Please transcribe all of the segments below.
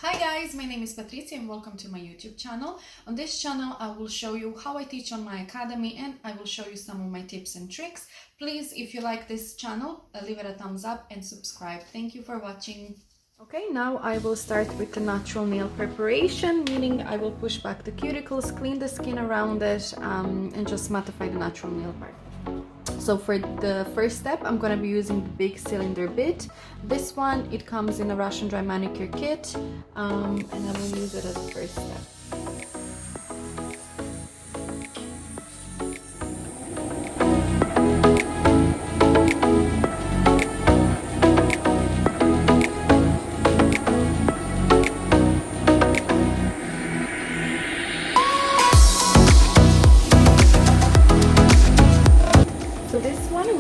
Hi guys, my name is Patricia and welcome to my YouTube channel. On this channel I will show you how I teach on my academy and I will show you some of my tips and tricks. Please, if you like this channel, leave it a thumbs up and subscribe. Thank you for watching. Okay, now I will start with the natural nail preparation, meaning I will push back the cuticles, clean the skin around it and just mattify the natural nail part. So for the first step, I'm going to be using the big cylinder bit. This one, it comes in a Russian dry manicure kit, and I will use it as a first step.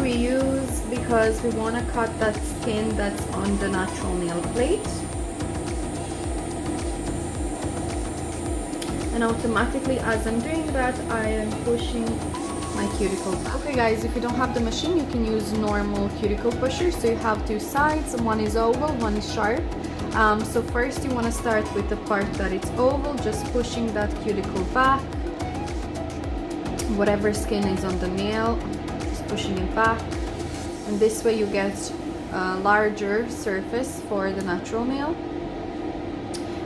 We use because we want to cut that skin that's on the natural nail plate, and automatically as I'm doing that I am pushing my cuticle back. Okay guys, if you don't have the machine you can use normal cuticle pusher. So you have two sides, one is oval, one is sharp. So first you want to start with the part that it's oval, just pushing that cuticle back, whatever skin is on the nail, pushing it back, and this way you get a larger surface for the natural nail.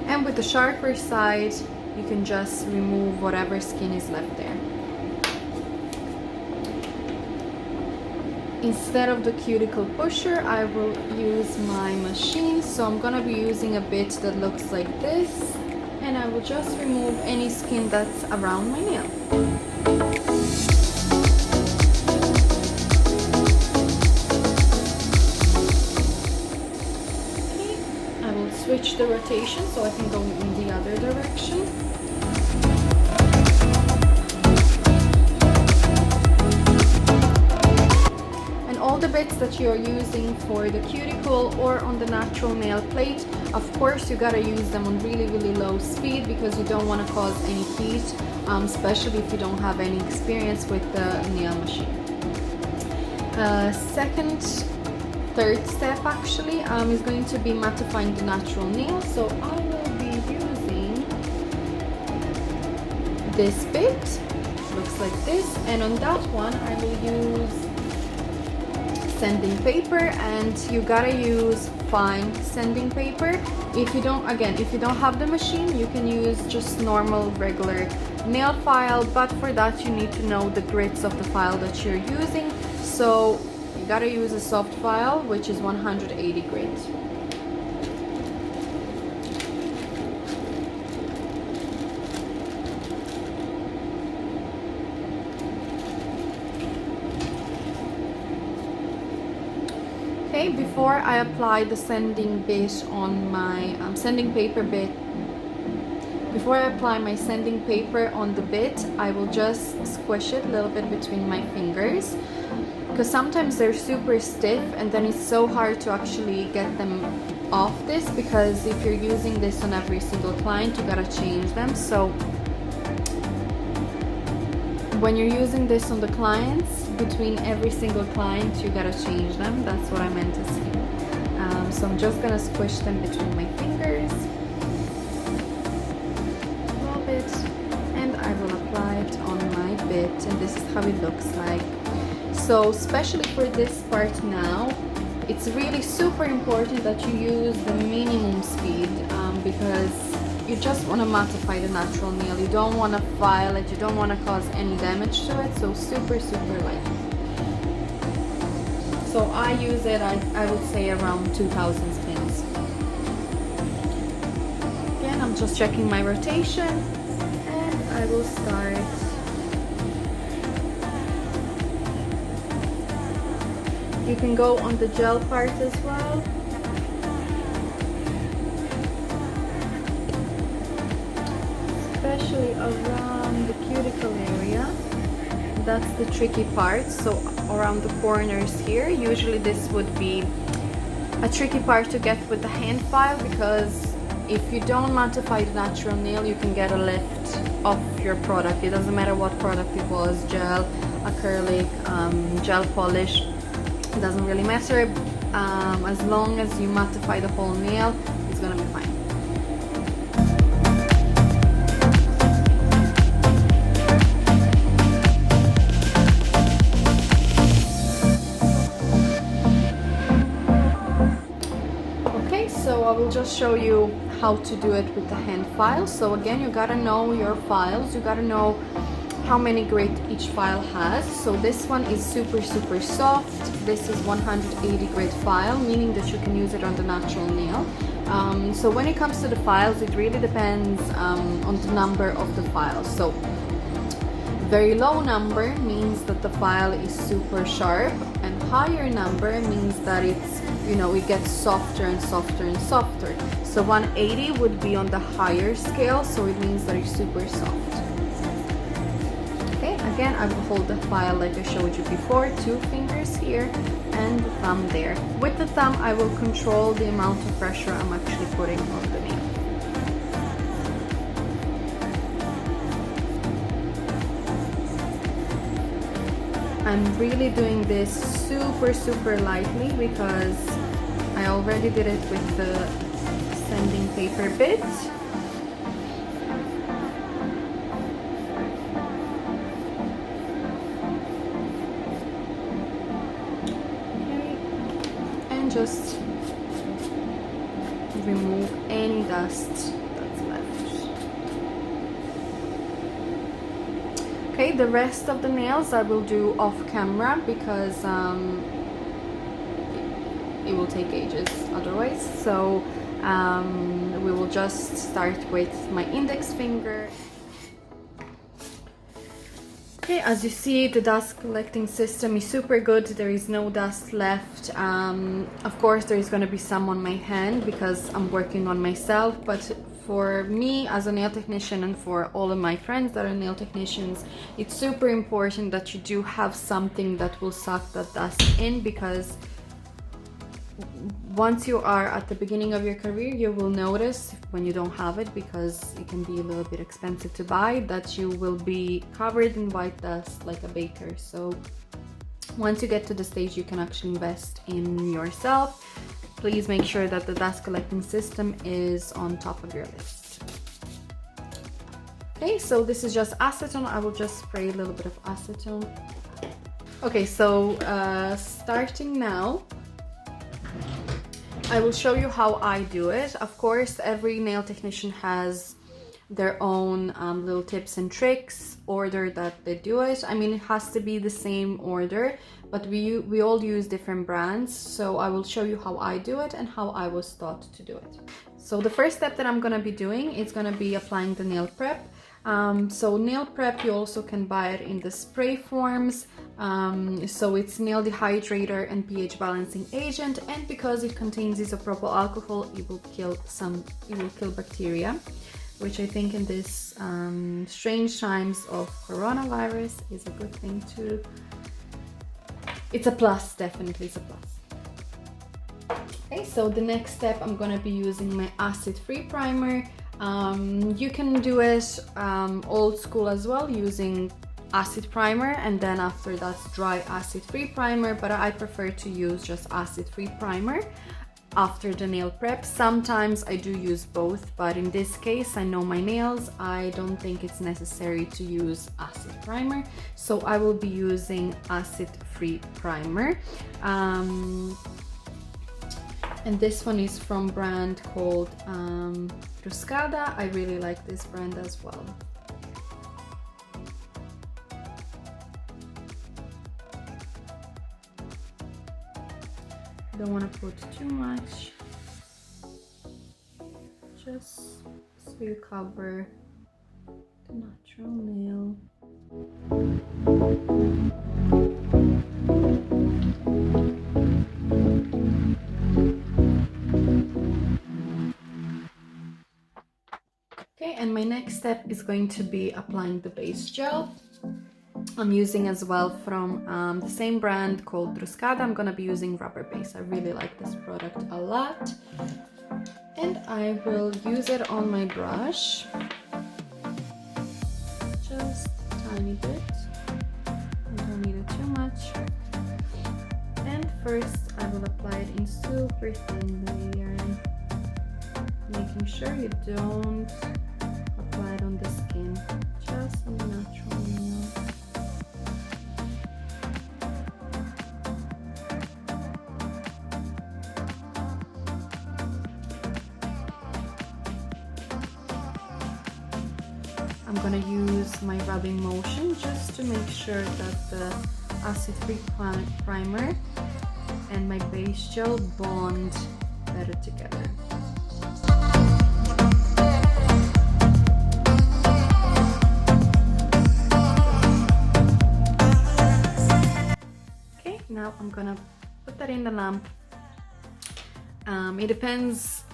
And with the sharper side you can just remove whatever skin is left there. Instead of the cuticle pusher I will use my machine, so I'm gonna be using a bit that looks like this, and I will just remove any skin that's around my nail. Switch the rotation so I can go in the other direction. And all the bits that you're using for the cuticle or on the natural nail plate, of course you gotta use them on really low speed because you don't want to cause any heat, especially if you don't have any experience with the nail machine. Third step actually is going to be mattifying the natural nail. So I will be using this bit, looks like this, and on that one I will use sanding paper, and you gotta use fine sanding paper. If you don't have the machine you can use just normal regular nail file, but for that you need to know the grits of the file that you're using. So you gotta use a soft file, which is 180 grit. Okay, before I apply the sanding bit on my sanding paper bit, before I apply my sanding paper on the bit, I will just squish it a little bit between my fingers, because sometimes they're super stiff and then it's so hard to actually get them off this, because if you're using this on every single client you gotta change them. So when you're using this on the clients, between every single client you gotta change them. That's what I meant to say. So I'm just gonna squish them between my fingers a little bit, and I will apply it on my bit, and this is how it looks like. So especially for this part now, it's really super important that you use the minimum speed, because you just want to mattify the natural nail. You don't want to file it, you don't want to cause any damage to it, so super light. So I use it, I would say around 2000 spins. Again, I'm just checking my rotation, and I will start. You can go on the gel part as well. Especially around the cuticle area. That's the tricky part. So around the corners here, usually this would be a tricky part to get with the hand file, because if you don't mattify the natural nail you can get a lift of your product. It doesn't matter what product it was, gel, acrylic, gel polish. It doesn't really matter, as long as you mattify the whole nail, it's gonna be fine. show you how to do it with the hand file. So again, you gotta know your files, you gotta know how many grit each file has. So this one is super soft. This is 180 grit file, meaning that you can use it on the natural nail. So when it comes to the files, it really depends on the number of the files. So very low number means that the file is super sharp, and higher number means that it's, you know, it gets softer and softer and softer. So 180 would be on the higher scale, so it means that it's super soft. Okay, again, I will hold the file like I showed you before, 2 fingers here and the thumb there. With the thumb, I will control the amount of pressure I'm actually putting on the nail. I'm really doing this super lightly because I already did it with the sanding paper bit. Okay. And just remove any dust that's left. Okay, the rest of the nails I will do off camera because it will take ages otherwise. So we will just start with my index finger. Okay, as you see, the dust collecting system is super good. There is no dust left. Of course, there is going to be some on my hand because I'm working on myself, but for me as a nail technician and for all of my friends that are nail technicians, it's super important that you do have something that will suck that dust in, because once you are at the beginning of your career, you will notice when you don't have it, because it can be a little bit expensive to buy, that you will be covered in white dust like a baker. So once you get to the stage you can actually invest in yourself, please make sure that the dust collecting system is on top of your list. Okay, so this is just acetone. I will just spray a little bit of acetone. Okay, so starting now, I will show you how I do it. Of course, every nail technician has their own little tips and tricks, order that they do it. I mean, it has to be the same order, but we all use different brands. So I will show you how I do it and how I was taught to do it. So the first step that I'm gonna be doing is gonna be applying the nail prep. So nail prep, you also can buy it in the spray forms. So it's nail dehydrator and pH balancing agent, and because it contains isopropyl alcohol, it will kill bacteria, which I think in this strange times of coronavirus is a good thing too. It's a plus, definitely it's a plus. Okay, so the next step, I'm gonna be using my acid-free primer. You can do it old school as well, using acid primer and then after that's dry acid-free primer, but I prefer to use just acid-free primer after the nail prep. Sometimes I do use both, but in this case, I know my nails, I don't think it's necessary to use acid primer, so I will be using acid-free primer. And this one is from a brand called Ruscada. I really like this brand as well. Don't want to put too much, just so you cover the natural nail. Okay, and my next step is going to be applying the base gel. I'm using as well from the same brand called Ruscada. I'm gonna be using rubber base. I really like this product a lot. And I will use it on my brush. Just a tiny bit. I don't need it too much. And first I will apply it in super thin layer, making sure you don't apply it on the skin, just on the natural nail. I'm gonna use my rubbing motion just to make sure that the acid-free primer and my base gel bond better together. Okay, now I'm gonna put that in the lamp. It depends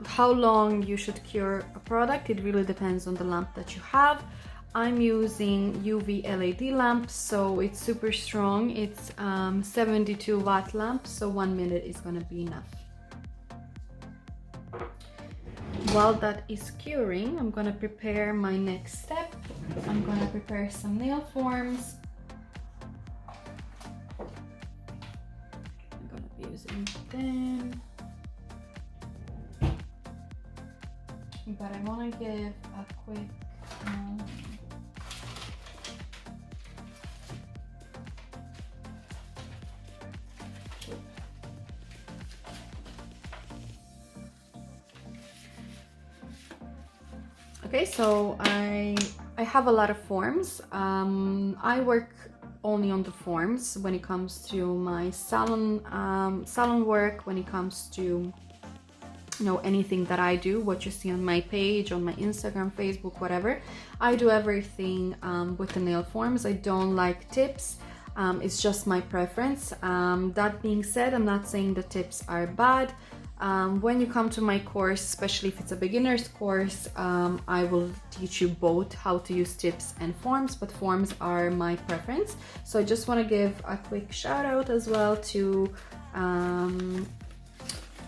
how long you should cure a product. It really depends on the lamp that you have. I'm using UV LED lamp, so it's super strong. It's 72 watt lamp, so 1 minute is gonna be enough. While that is curing, I'm gonna prepare my next step. I'm gonna prepare some nail forms. I'm gonna be using them. But I want to give a quick okay, so I have a lot of forms. I work only on the forms when it comes to my salon work, when it comes to anything that I do, what you see on my page, on my Instagram, Facebook, whatever. I do everything with the nail forms. I don't like tips. It's just my preference. That being said, I'm not saying the tips are bad. When you come to my course, especially if it's a beginner's course, I will teach you both how to use tips and forms, but forms are my preference. So I just want to give a quick shout out as well to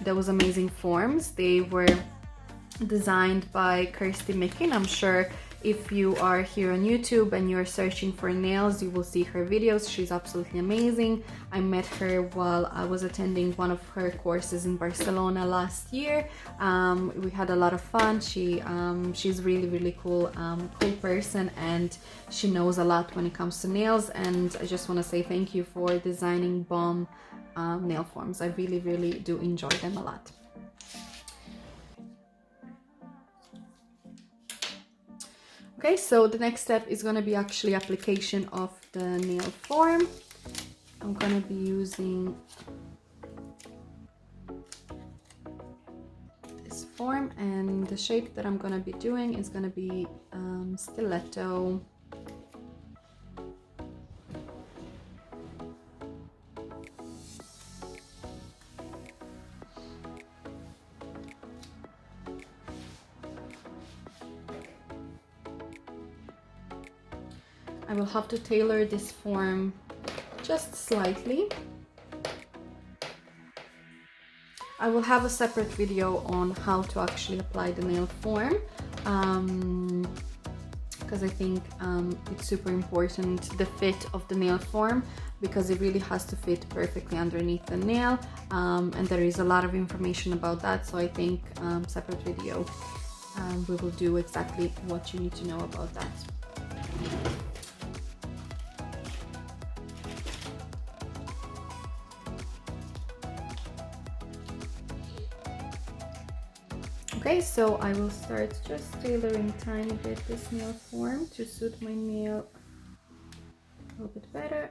those amazing forms. They were designed by Kirsty Micken. I'm sure if you are here on YouTube and you're searching for nails, you will see her videos. She's absolutely amazing. I met her while I was attending one of her courses in Barcelona last year. We had a lot of fun. She's really cool person, and she knows a lot when it comes to nails, and I just want to say thank you for designing bomb nail forms. I really do enjoy them a lot. Okay, so the next step is going to be actually application of the nail form. I'm going to be using this form, and the shape that I'm going to be doing is going to be stiletto. I will have to tailor this form just slightly. I will have a separate video on how to actually apply the nail form, because I think it's super important, the fit of the nail form, because it really has to fit perfectly underneath the nail, and there is a lot of information about that, so I think separate video we will do exactly what you need to know about that. Okay, so I will start just tailoring tiny bit this nail form to suit my nail a little bit better.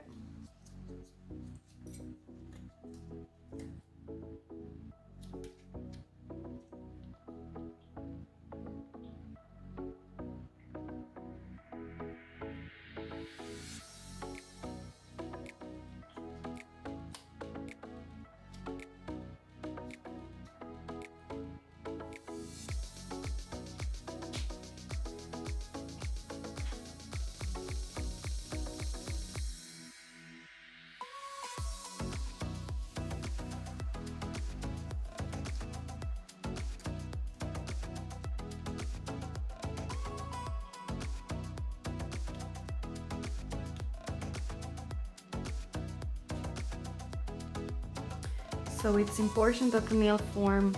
So it's important that the nail form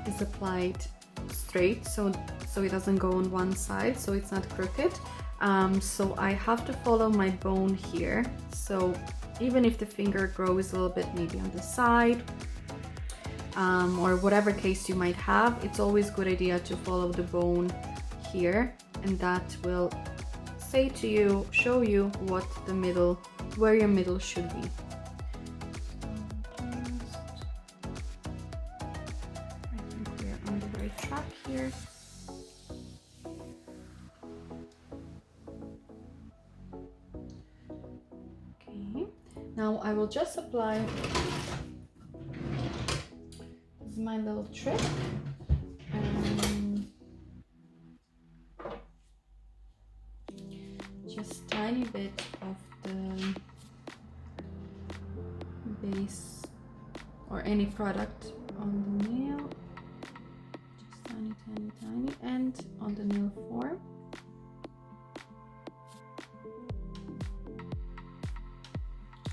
is applied straight, so it doesn't go on one side, so it's not crooked. So I have to follow my bone here. So even if the finger grows a little bit maybe on the side, or whatever case you might have, it's always a good idea to follow the bone here, and that will say to you, show you what the middle, where your middle should be. I think we're on the right track here. Okay, now I will just apply, this is my little trick. Just tiny bit of the base or any product on the nail, just tiny, tiny, tiny, and on the nail form.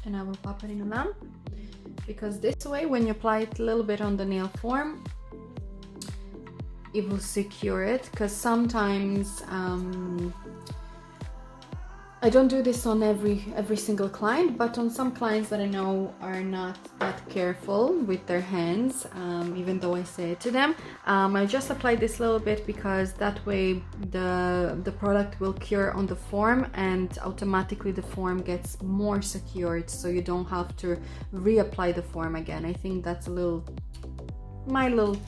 And I will pop it in a lamp, because this way, when you apply it a little bit on the nail form, it will secure it. Because sometimes I don't do this on every single client, but on some clients that I know are not that careful with their hands, even though I say it to them, I just apply this little bit, because that way the product will cure on the form, and automatically the form gets more secured, so you don't have to reapply the form again. I think that's my little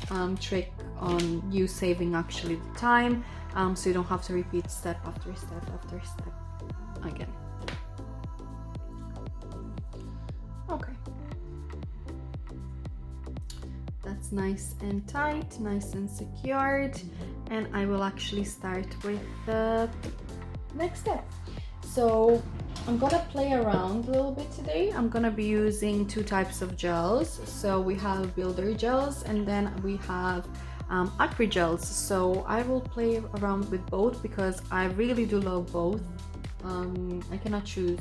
trick on you saving actually the time, so you don't have to repeat step after step after step again. Okay, that's nice and tight, nice and secured, and I will actually start with the next step. So I'm gonna play around a little bit today. I'm gonna be using two types of gels. So we have builder gels, and then we have acry gels. So I will play around with both, because I really do love both. I cannot choose,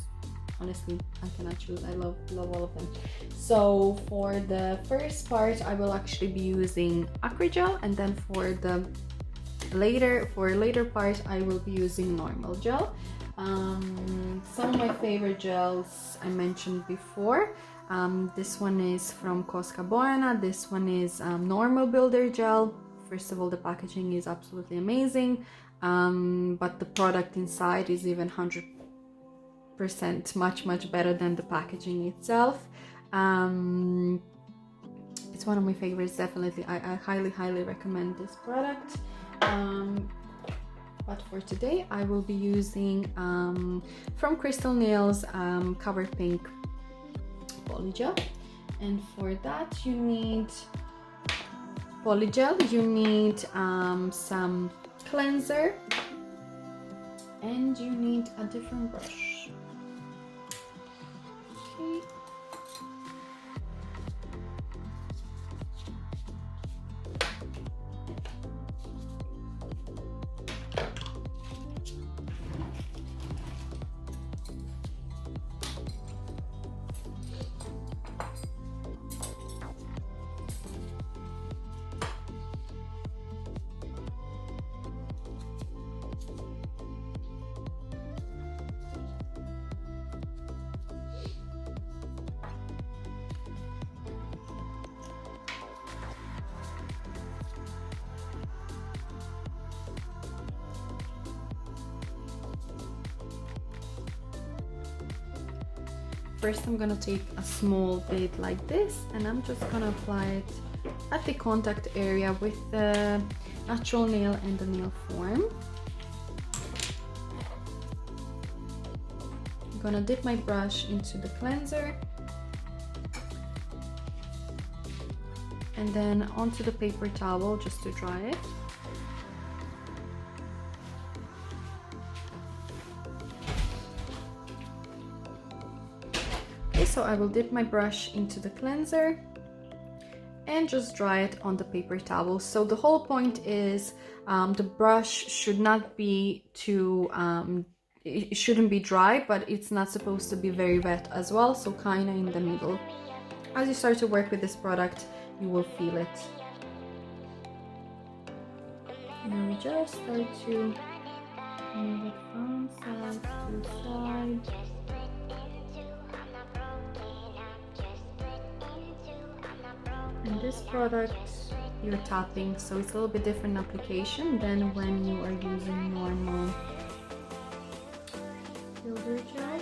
honestly. I cannot choose. I love all of them. So for the first part, I will actually be using acry gel, and then for the later part, I will be using normal gel. Some of my favorite gels I mentioned before. This one is from Cosca Buona. This one is normal builder gel. First of all, the packaging is absolutely amazing, but the product inside is even 100% much better than the packaging itself. It's one of my favorites, definitely. I highly recommend this product. But for today, I will be using from Crystal Nails Cover Pink Polygel. And for that, you need polygel, you need some cleanser, and you need a different brush. Okay. First, I'm gonna take a small bit like this, and I'm just gonna apply it at the contact area with the natural nail and the nail form. I'm gonna dip my brush into the cleanser, and then onto the paper towel just to dry it. So I will dip my brush into the cleanser and just dry it on the paper towel. So the whole point is the brush should not be too, it shouldn't be dry, but it's not supposed to be very wet as well. So kind of in the middle. As you start to work with this product, you will feel it. And we just start to move it from side to side. And this product you're tapping, so it's a little bit different application than when you are using normal builder gel.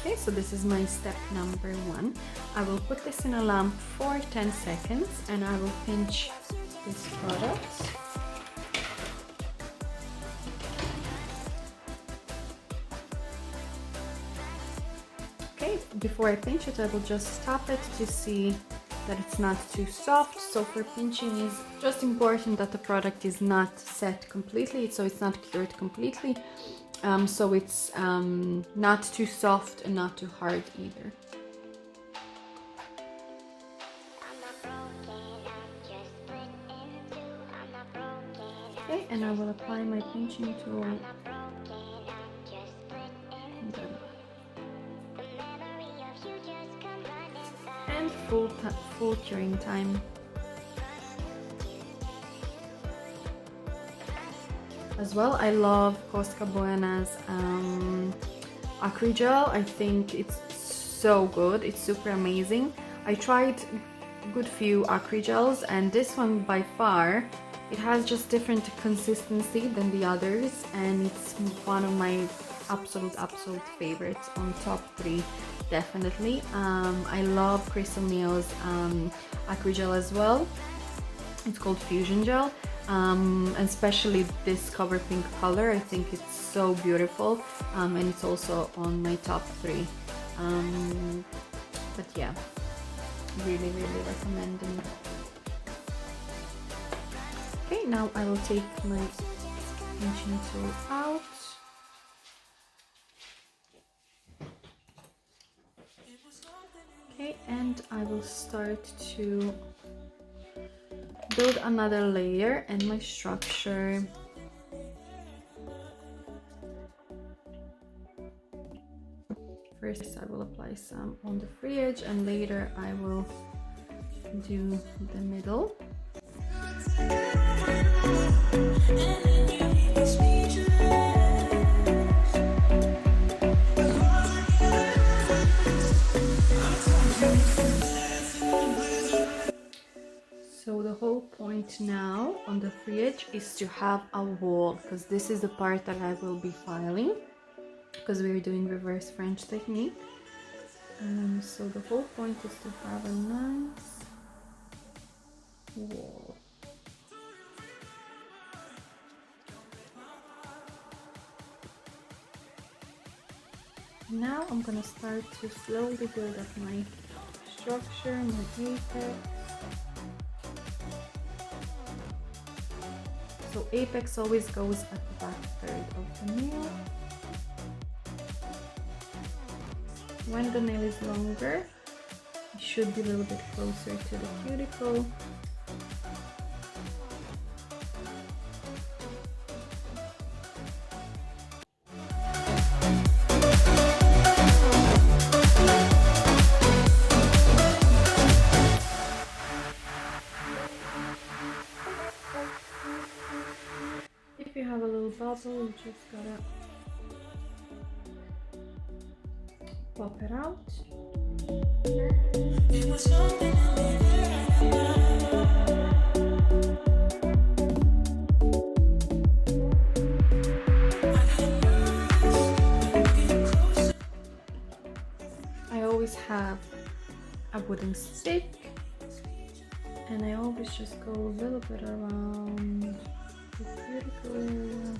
Okay, so this is my step number 1. I will put this in a lamp for 10 seconds and I will pinch this product. Okay, before I pinch it, I will just tap it to see that it's not too soft. So for pinching, is just important that the product is not set completely, so it's not cured completely. So it's not too soft and not too hard either. Okay, and I will apply my pinching tool. And full curing time. As well, I love Costa Buena's acry gel. I think it's so good. It's super amazing. I tried a good few acry gels, and this one by far, it has just different consistency than the others, and it's one of my absolute favorites, on top 3 definitely. I love Crystal Neo's acry gel as well. It's called Fusion Gel. And especially this cover pink color, I think it's so beautiful, and it's also on my top 3. But yeah, really recommending. Okay, now I will take my pinching tool out. Okay, and I will start to build another layer and my structure. First I will apply some on the free edge, and later I will do the middle. So the whole point now on the free edge is to have a wall, because this is the part that I will be filing, because we're doing reverse French technique. So the whole point is to have a nice wall. Now I'm gonna start to slowly build up my structure, my apex. So apex always goes at the back third of the nail. When the nail is longer, it should be a little bit closer to the cuticle. If you have a little bubble, you just gotta pop it out. I always have a wooden stick, and I always just go a little bit around the cuticle area,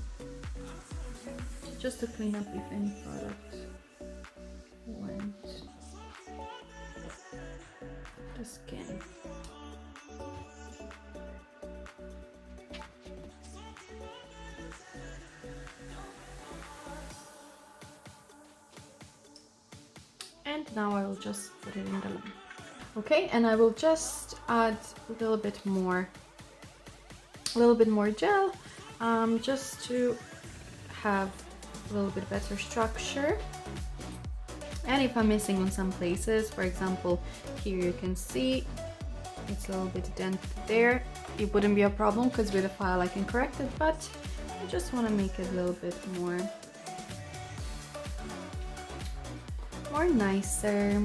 just to clean up if any product went the skin. And now I will just put it in the lamp. Okay, and I will just add a little bit more gel, just to have a little bit better structure. And if I'm missing on some places, for example, here you can see it's a little bit dented there, it wouldn't be a problem because with a file I can correct it, but I just want to make it a little bit more nicer.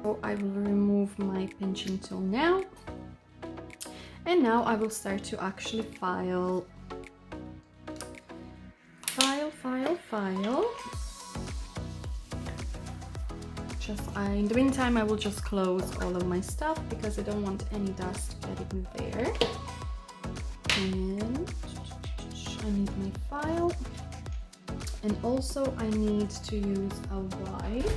So I will remove my pinching tool now, and now I will start to actually file. In the meantime, I will just close all of my stuff because I don't want any dust getting there. And I need my file, and also I need to use a wipe.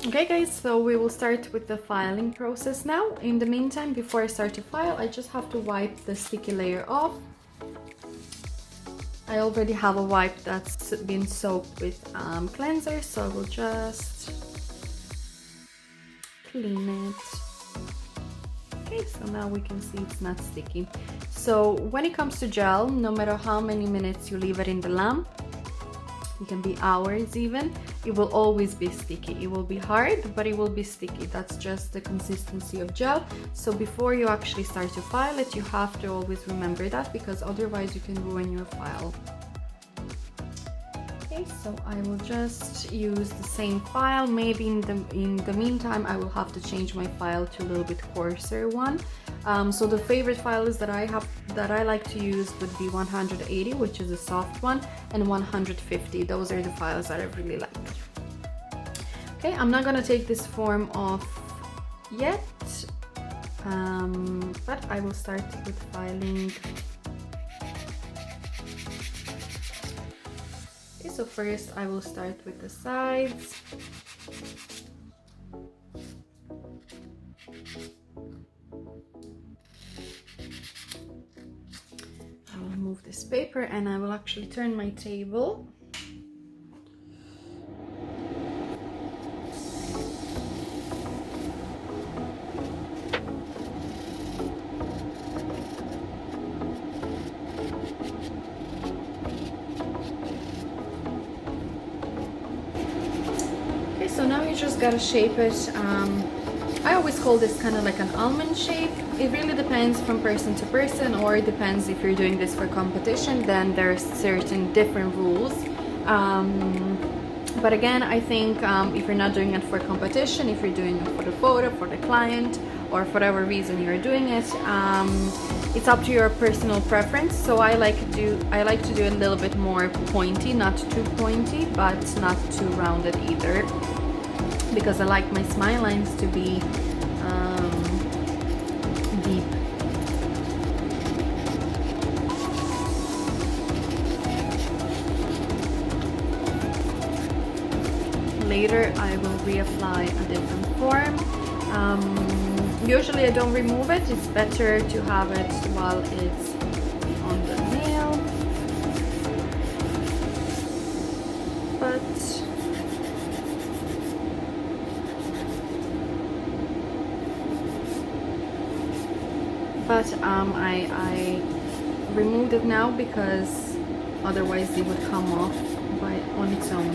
Okay guys, so we will start with the filing process now. In the meantime, before I start to file, I just have to wipe the sticky layer off. I already have a wipe that's been soaked with cleanser, so I will just clean it. Okay, so now we can see it's not sticky. So when it comes to gel, no matter how many minutes you leave it in the lamp, it can be hours even, it will always be sticky. It will be hard, but it will be sticky. That's just the consistency of gel. So before you actually start to file it, you have to always remember that, because otherwise you can ruin your file. Okay, so I will just use the same file. Maybe in the meantime I will have to change my file to a little bit coarser one. So the favorite files that I like to use would be 180, which is a soft one, and 150. Those are the files that I really like. Okay, I'm not gonna take this form off yet, but I will start with filing. Okay, so first I will start with the sides. Remove this paper and I will actually turn my table. Okay, so now you just gotta shape it. I always call this kind of like an almond shape. It really depends from person to person, or it depends if you're doing this for competition, then there's certain different rules. But again, I think if you're not doing it for competition, if you're doing it for the photo, for the client, or for whatever reason you're doing it, it's up to your personal preference. So I like to do it a little bit more pointy, not too pointy, but not too rounded either, because I like my smile lines to be deep. Later I will reapply a different form. Usually I don't remove it. It's better to have it while it's on the nail. But I removed it now because otherwise it would come off on its own.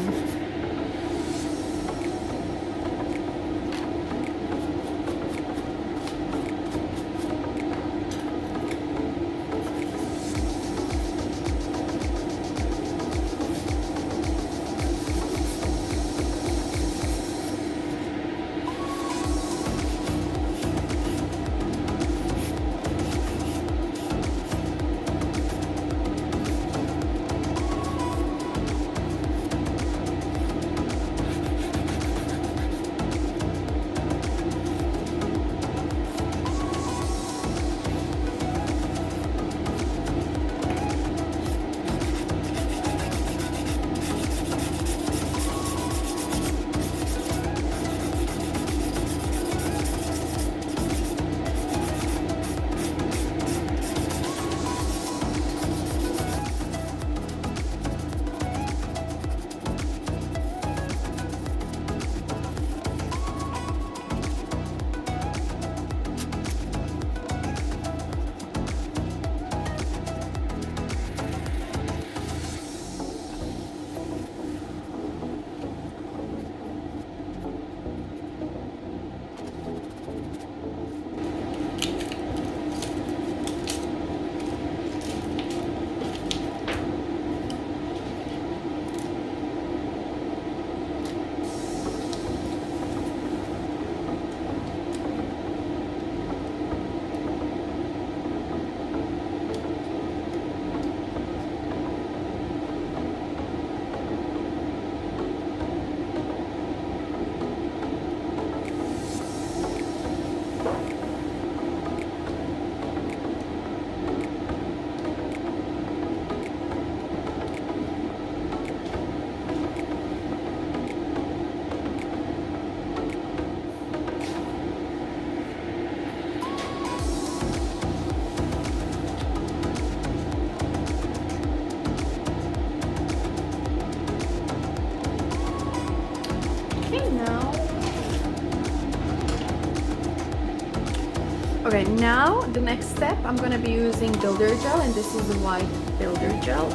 Okay, now the next step, I'm gonna be using builder gel, and this is the white builder gel.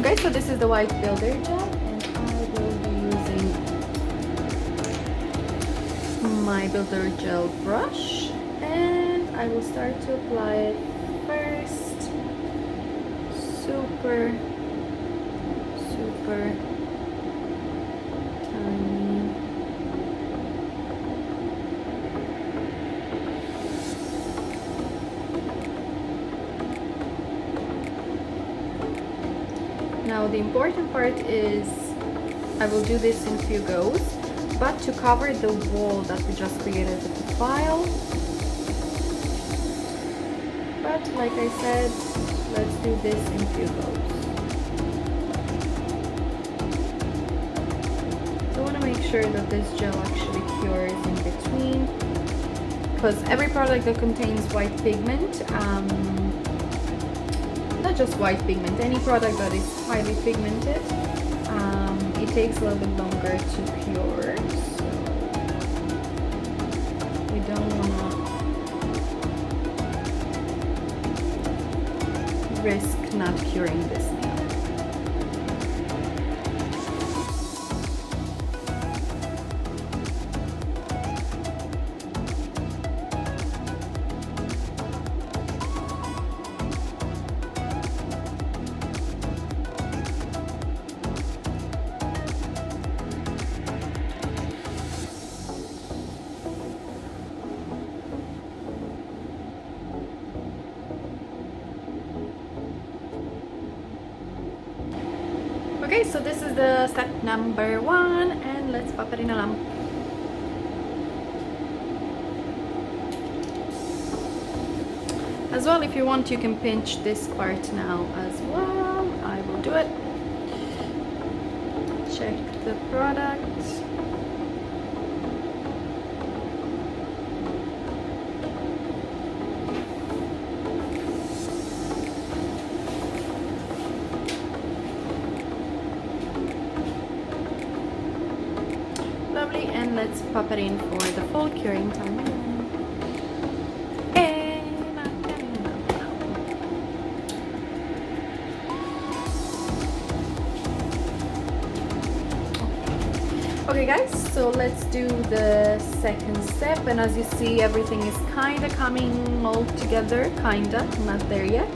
Okay, so this is the white builder gel, and I will be using my builder gel brush, and I will start to apply it first. Super tiny. Now the important part is I will do this in few goes, but to cover the wall that we just created with the file. But like I said, let's do this in few goes. So I want to make sure that this gel actually cures in between, because every product that contains white pigment, not just white pigment, any product that is highly pigmented, it takes a little bit longer to cure, so we don't want to risk not curing this nail. Okay, so this is the step number 1, and let's pop it in a lamp. As well, if you want, you can pinch this part now as well. I will do it. Check the product. Lovely, and let's pop it in for the full curing time. Okay guys, so let's do the second step, and as you see, everything is kind of coming all together, not there yet,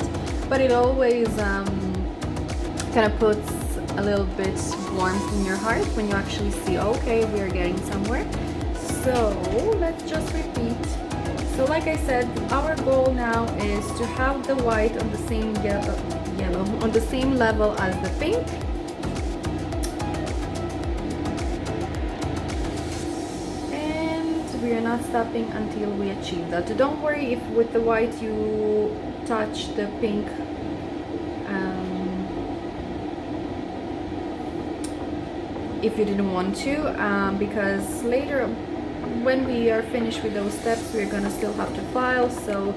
but it always kind of puts a little bit warmth in your heart when you actually see, okay, we are getting somewhere. So let's just repeat. So like I said, our goal now is to have the white on the same yellow on the same level as the pink. We are not stopping until we achieve that. Don't worry if with the white you touch the pink if you didn't want to, because later when we are finished with those steps, we're gonna still have to file, so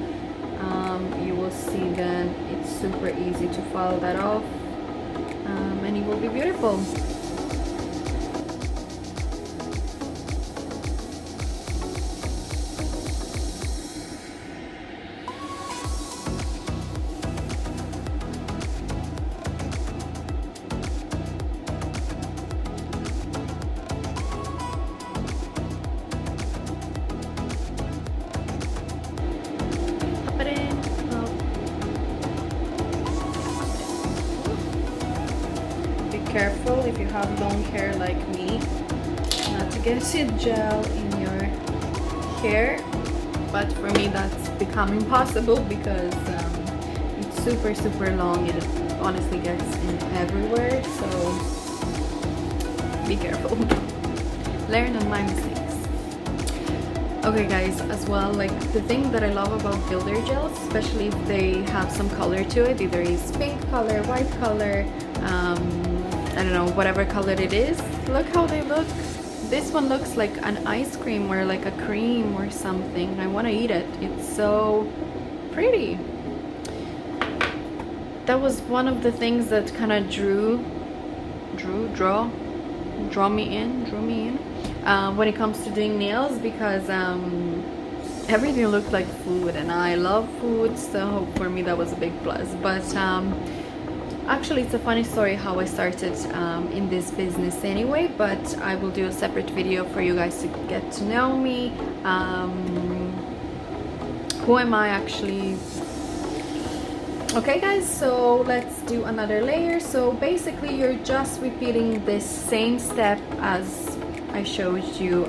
you will see then it's super easy to file that off, and it will be beautiful. Careful if you have long hair like me, not to get gel in your hair, but for me that's become impossible because it's super long. It honestly gets in everywhere, so be careful. Learn on my mistakes. Okay guys, as well, like the thing that I love about builder gels, especially if they have some color to it, either is pink color, white color, I don't know, whatever color it is. Look how they look. This one looks like an ice cream or like a cream or something. I want to eat it. It's so pretty. that was one of the things that kind of drew me in when it comes to doing nails, because everything looked like food and I love food, so for me that was a big plus. But actually it's a funny story how I started in this business anyway, but I will do a separate video for you guys to get to know me. Who am I actually? Okay guys, so let's do another layer. So basically you're just repeating this same step as I showed you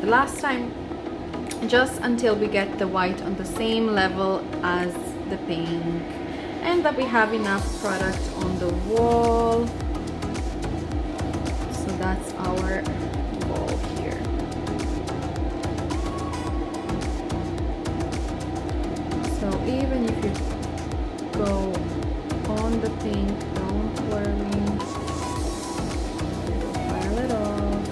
the last time, just until we get the white on the same level as the pink, and that we have enough product on the wall. So that's our wall here. So even if you go on the pink, don't worry, we'll file it off.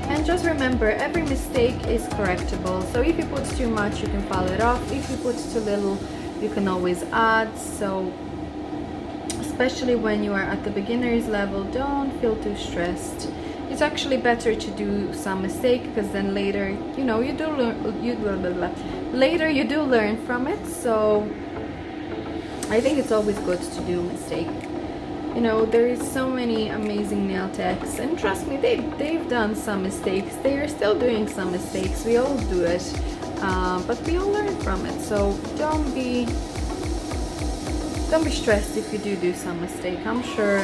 And just remember, every mistake is correctable. So if you put too much, you can file it off. If you put too little, you can always add. So especially when you are at the beginner's level, don't feel too stressed. It's actually better to do some mistake, because then later, you know, you do learn from it. So I think it's always good to do a mistake. You know, there is so many amazing nail techs, and trust me, they've done some mistakes. They are still doing some mistakes. We all do it, but we all learn from it. So don't be stressed if you do some mistake. I'm sure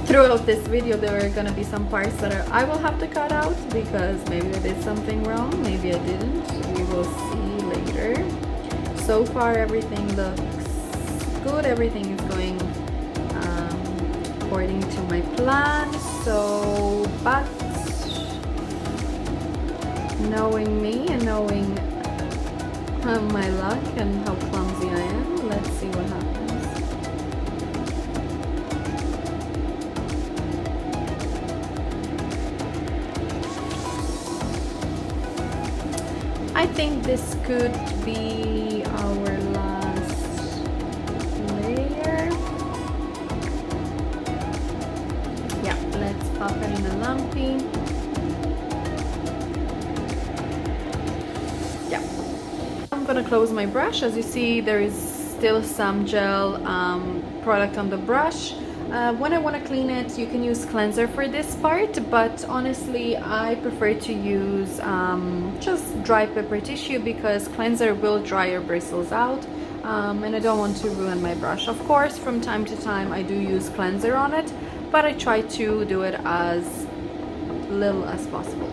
throughout this video there are gonna be some parts that I will have to cut out, because maybe I did something wrong, maybe I didn't. We will see later. So far everything looks good. Everything is going according to my plan. So, but knowing me and knowing my luck and how clumsy I am, let's see what happens. I think this could be our last layer. Yeah, let's pop it in a lumpy. Yeah. I'm gonna close my brush. As you see, there is still some gel product on the brush. When I want to clean it, you can use cleanser for this part, but honestly I prefer to use just dry paper tissue, because cleanser will dry your bristles out, and I don't want to ruin my brush. Of course, from time to time I do use cleanser on it, but I try to do it as little as possible.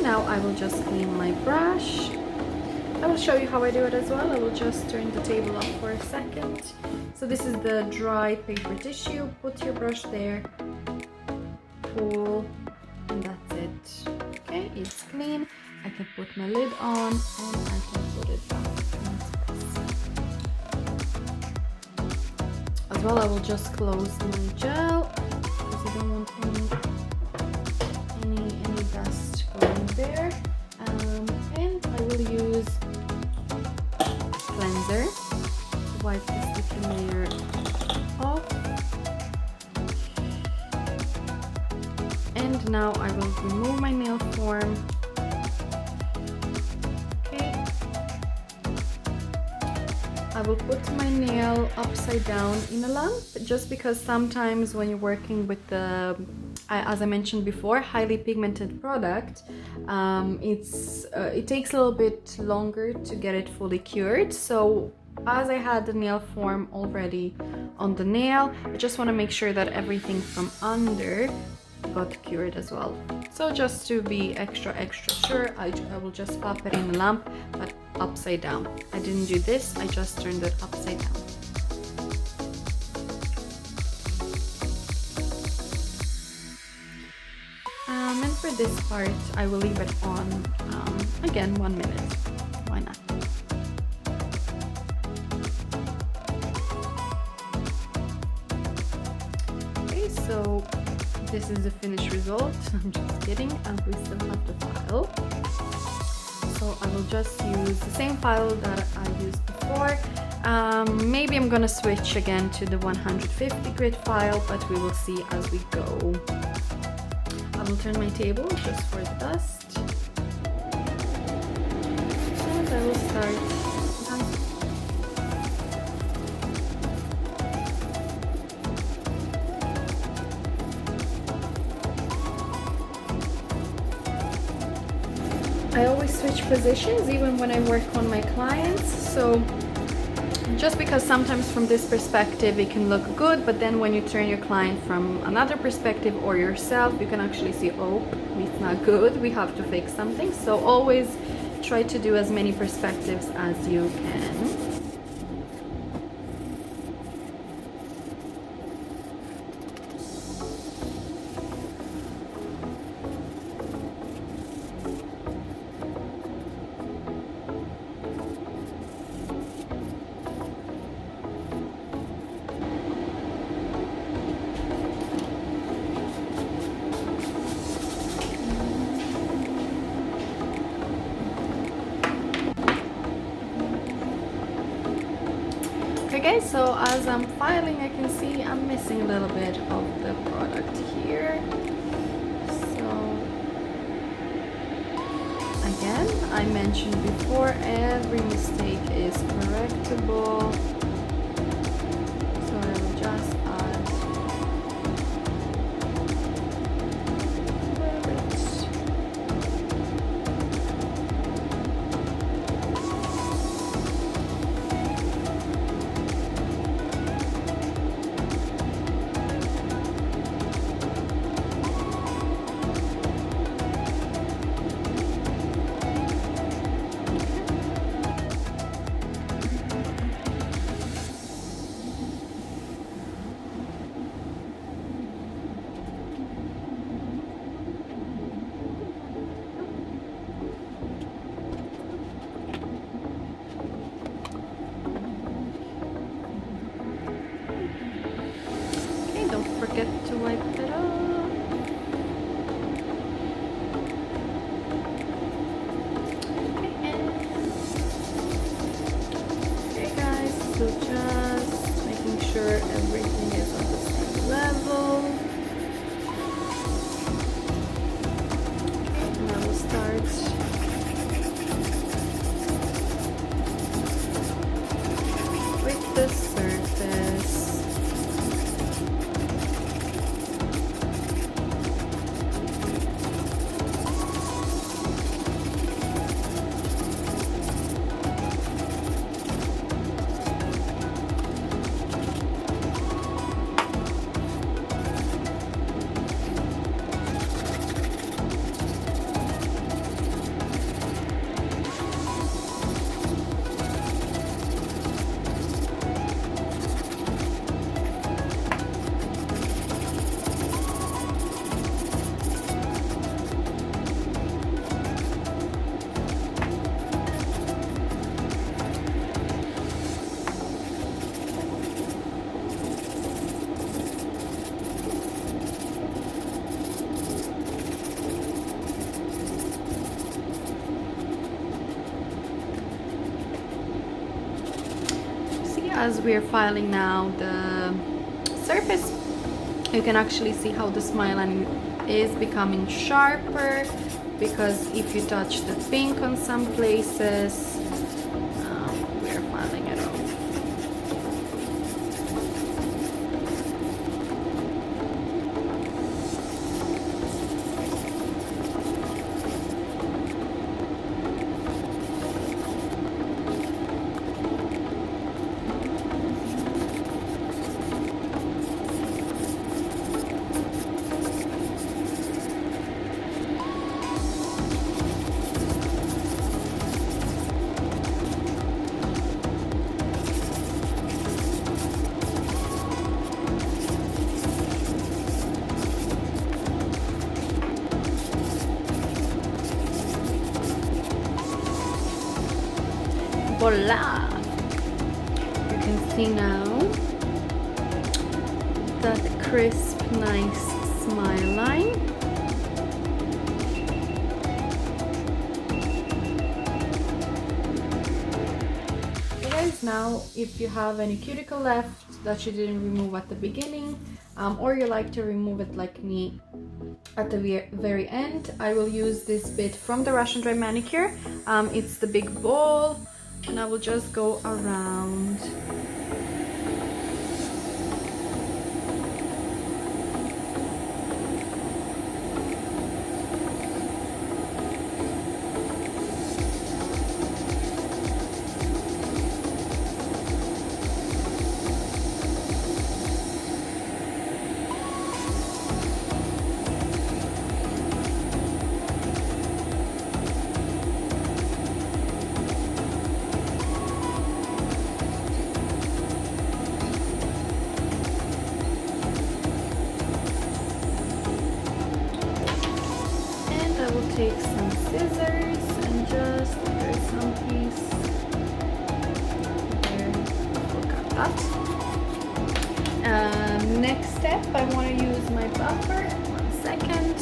Now I will just clean my brush. I will show you how I do it as well. I will just turn the table off for a second. So this is the dry paper tissue. Put your brush there, pull, and that's it. Okay, it's clean. I can put my lid on and I can put it back in place. As well, I will just close my gel, because I don't want any dust going there, and I will use cleanser to wipe the sticky layer off. And now I will remove my nail form. Okay, I will put my nail upside down in a lump, just because sometimes when you're working with the as I mentioned before, highly pigmented product, it takes a little bit longer to get it fully cured. So as I had the nail form already on the nail, I just want to make sure that everything from under got cured as well. So just to be extra sure, I will just pop it in a lamp, but upside down. I didn't do this, I just turned it upside down. And for this part, I will leave it on again 1 minute. Why not? So this is the finished result. I'm just kidding, and we still have the file. So I will just use the same file that I used before. Maybe I'm gonna switch again to the 150 grit file, but we will see as we go. I will turn my table just for the dust. And I will start. I always switch positions even when I work on my clients, so just because sometimes from this perspective it can look good, but then when you turn your client from another perspective or yourself, you can actually see, oh, it's not good, we have to fix something. So always try to do as many perspectives as you can. Okay, so as I'm filing, I can see I'm missing a little bit of the product here. So again, I mentioned before, every mistake is correctable. So I will just add a little bit. Forget to wipe it off. Okay guys, so just making sure everything is on the same level. And I will start with the surface. As we're filing now the surface, you can actually see how the smile line is becoming sharper, because if you touch the pink on some places, we're filing it off. Voila! You can see now that crisp, nice smile line. So guys, now if you have any cuticle left that you didn't remove at the beginning, or you like to remove it like me at the very end, I will use this bit from the Russian Dry Manicure. It's the big ball, and I will just go around. Take some scissors and just, there's some piece there, we'll cut that. Next step, I want to use my buffer. 1 second.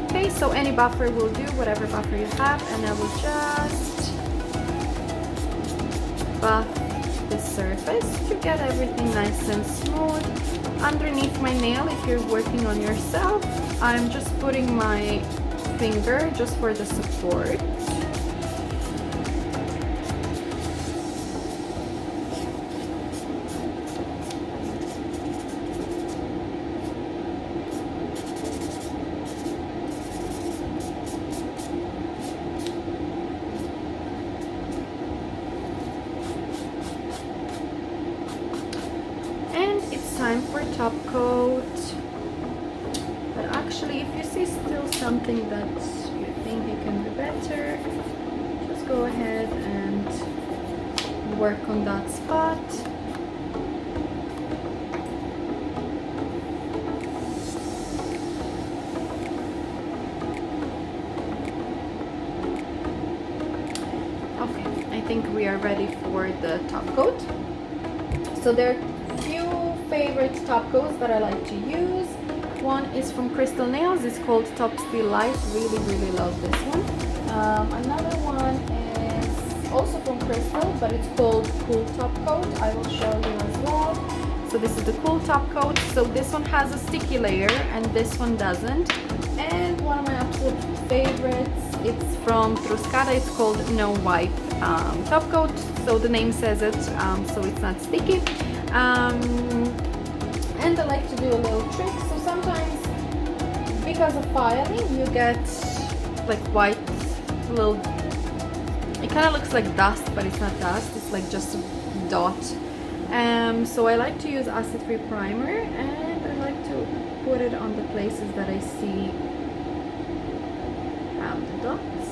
Okay, so any buffer will do, whatever buffer you have, and I will just buff the surface to get everything nice and smooth. Underneath my nail, if you're working on yourself, I'm just putting my finger just for the support. And it's time for top coat. But actually, if you see still something that you think you can do better, just go ahead and work on that spot. Okay, I think we are ready for the top coat. So there are a few favorite top coats that I like to use. One is from Crystal Nails, it's called Top Still Light. Really love this one. Another one is also from Crystal, but it's called Cool Top Coat. I will show you as well. So this is the Cool Top Coat. So this one has a sticky layer and this one doesn't. And one of my absolute favorites, it's from Truskada, it's called No Wipe Top Coat. So the name says it, so it's not sticky. And I like to do a little trick. So sometimes, because of filing, you get like white little, it kind of looks like dust, but it's not dust, it's like just a dot. So I like to use acid-free primer, and I like to put it on the places that I see have the dots.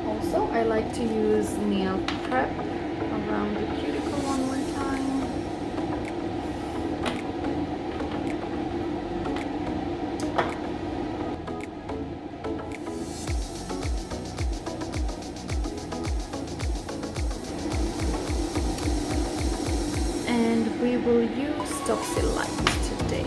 Also, I like to use nail prep around the cuticle one more time. And we will use Top Still Light today.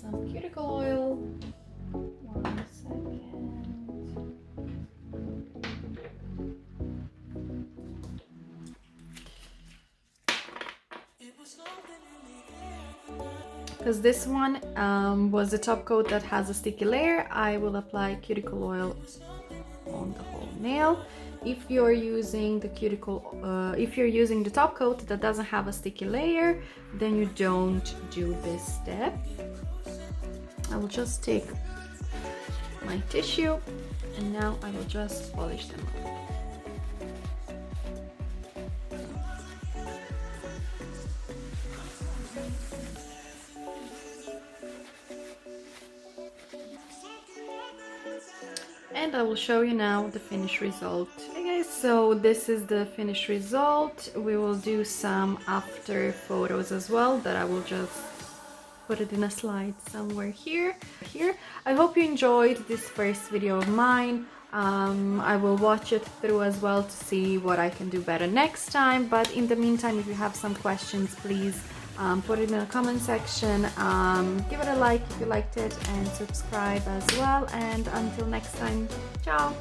Some cuticle oil. 1 second. because this one was the top coat that has a sticky layer, I will apply cuticle oil on the whole nail. If you're using the if you're using the top coat that doesn't have a sticky layer, then you don't do this step. I will just take my tissue and now I will just polish them up. And I will show you now the finished result. Okay guys, so this is the finished result. We will do some after photos as well that I will just put it in a slide somewhere here. I hope you enjoyed this first video of mine. I will watch it through as well to see what I can do better next time, but in the meantime, if you have some questions, please put it in the comment section. Give it a like if you liked it and subscribe as well, and until next time, ciao.